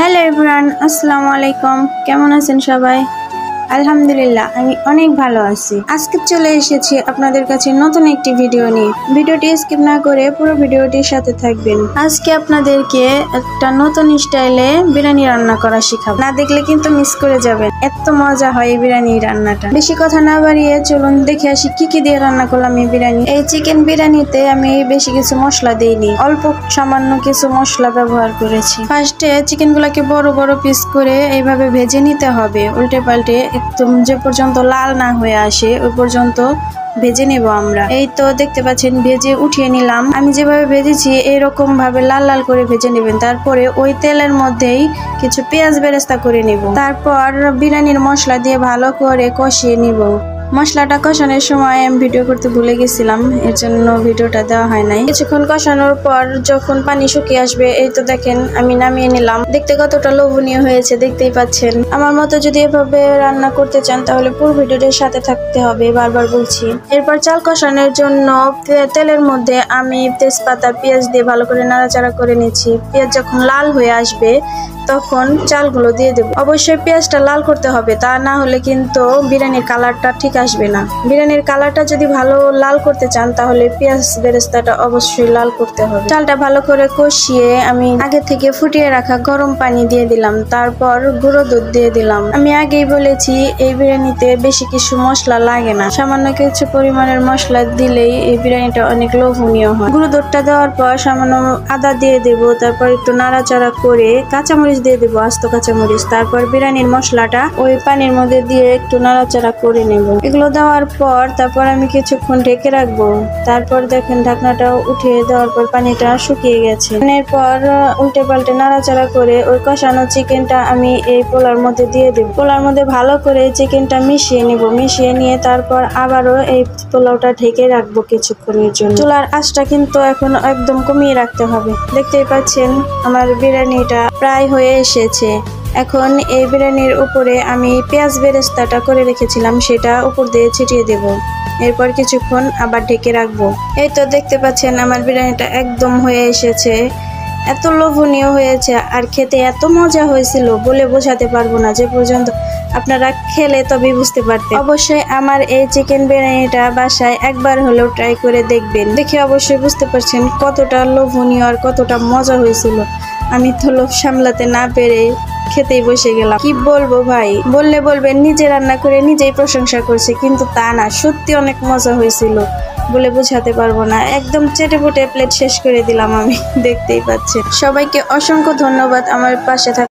Hello everyone, আসসালামু আলাইকুম। কেমন আছেন সবাই? আলহামদুলিল্লাহ, আমি অনেক ভালো আছি। আজকে চলে এসেছি আপনাদের কাছে নতুন একটি ভিডিও নিয়ে। ভিডিওটি স্কিপ না করে পুরো ভিডিওটির সাথে থাকবেন। আজকে আপনাদেরকে একটা নতুন স্টাইলে বিরিয়ানি রান্না করা শেখাবো। না দেখলে কিন্তু মিস করে যাবেন, এত মজা হয় এই বিরিয়ানি রান্নাটা। বেশি কথা না বাড়িয়ে চলুন দেখে আসি কি কি দিয়ে রান্না করলাম এই বিরিয়ানি। এই চিকেন বিরিয়ানিতে আমি বেশি কিছু মশলা দিইনি, অল্প সামান্য কিছু মশলা ব্যবহার করেছি। ফার্স্টে চিকেন গুলাকে বড় বড় পিস করে এইভাবে ভেজে নিতে হবে, উল্টে পাল্টে একদম যে পর্যন্ত লাল না হয়ে আসে ওই পর্যন্ত ভেজে নেব আমরা। এই তো দেখতে পাচ্ছেন ভেজে উঠিয়ে নিলাম। আমি যেভাবে ভেজেছি এরকম ভাবে লাল লাল করে ভেজে নেবেন। তারপরে ওই তেলের মধ্যেই কিছু পেঁয়াজ বেরেস্তা করে নিব। তারপর বিরিয়ানির মশলা দিয়ে ভালো করে কষিয়ে নিব। মশলাটা কষানোর সময় আমি ভিডিও করতে ভুলে গেছিলাম, এর জন্য ভিডিওটা দেওয়া হয় নাই। কিছুক্ষণ কষানোর পর যখন পানি শুকিয়ে আসবে, এই তো দেখেন আমি নামিয়ে নিলাম। দেখতে কতটা লোভনীয় হয়েছে দেখতেই পাচ্ছেন। আমার মতো যদি এভাবে রান্না করতে চান তাহলে পুরো ভিডিওটির সাথে থাকতে হবে, বারবার বলছি। এরপর চাল কষানোর জন্য তেলের মধ্যে আমি তেজপাতা পেঁয়াজ দিয়ে ভালো করে নাড়াচাড়া করে নিচ্ছি। পেঁয়াজ যখন লাল হয়ে আসবে তখন চালগুলো দিয়ে দেবো। অবশ্যই পেঁয়াজটা লাল করতে হবে, তা না হলে কিন্তু বিরিয়ানির কালারটা ঠিক আসবে না। বিরিয়ানির কালারটা যদি ভালো লাল করতে চান তাহলে পেঁয়াজ বেরেস্তাটা অবশ্যই লাল করতে হবে। চালটা ভালো করে কষিয়ে আমি আগে থেকে ফুটিয়ে রাখা গরম পানি দিয়ে দিলাম। তারপর গুঁড়ো দুধ দিয়ে দিলাম। আমি আগেই বলেছি এই বিরিয়ানিতে বেশি কিছু মশলা লাগে না, সামান্য কিছু পরিমাণের মশলা দিলেই এই বিরিয়ানিটা অনেক লোভনীয় হয়। গুঁড়ো দুধটা দেওয়ার পর সামান্য আদা দিয়ে দেবো। তারপর একটু নাড়াচাড়া করে কাঁচামরিচ দিয়ে দেবো, আস্ত কাঁচামরিচ। তারপর বিরিয়ানির মশলাটা ওই পানির মধ্যে দিয়ে একটু নাড়াচাড়া করে নেব। এগুলো দেওয়ার পর তারপর আমি কিছুক্ষণ ঢেকে রাখবো। তারপর দেখেন ঢাকনাটা উঠিয়ে দেওয়ার পর পানিটা শুকিয়ে গেছে। এরপর উল্টে পাল্টে নাড়াচাড়া করে ওই কষানো চিকেনটা আমি এই পোলার মধ্যে দিয়ে দেব। পোলার মধ্যে ভালো করে চিকেনটা মিশিয়ে নিব। মিশিয়ে নিয়ে তারপর আবারও এই পোলাওটা ঢেকে রাখবো কিছুক্ষণের জন্য। চুলার আঁচটা কিন্তু এখন একদম কমিয়ে রাখতে হবে। দেখতেই পাচ্ছেন আমার বিরিয়ানিটা প্রায় হয়ে এসেছে। এখন এই বিরিয়ানির উপরে আমি পেঁয়াজ বেরেস্তাটা করে রেখেছিলাম সেটা উপর দিয়ে ছিটিয়ে দেব। এরপর কিছুক্ষণ আবার ঢেকে রাখবো। এই তো দেখতে পাচ্ছেন আমার বিরিয়ানিটা একদম হয়ে এসেছে। এত লোভনীয় হয়েছে আর খেতে এত মজা হয়েছিল বলে বোঝাতে পারবো না। যে পর্যন্ত আপনারা খেলে তবেই বুঝতে পারতেন। অবশ্যই আমার এই চিকেন বিরিয়ানিটা বাসায় একবার হলেও ট্রাই করে দেখবেন। দেখে অবশ্যই বুঝতে পারছেন কতটা লোভনীয় আর কতটা মজা হয়েছিল। আমি তো লোভ সামলাতে না পেরে খেতেই বসে গেলাম। কি বলবো ভাই, বললে বলবেন নিজে রান্না করে নিজেই প্রশংসা করছে, কিন্তু তা না, সত্যি অনেক মজা হয়েছিল বলে বোঝাতে পারবো না। একদম চেটে পুটে প্লেট শেষ করে দিলাম আমি, দেখতেই পাচ্ছেন। সবাইকে অসংখ্য ধন্যবাদ আমার পাশে থাকা।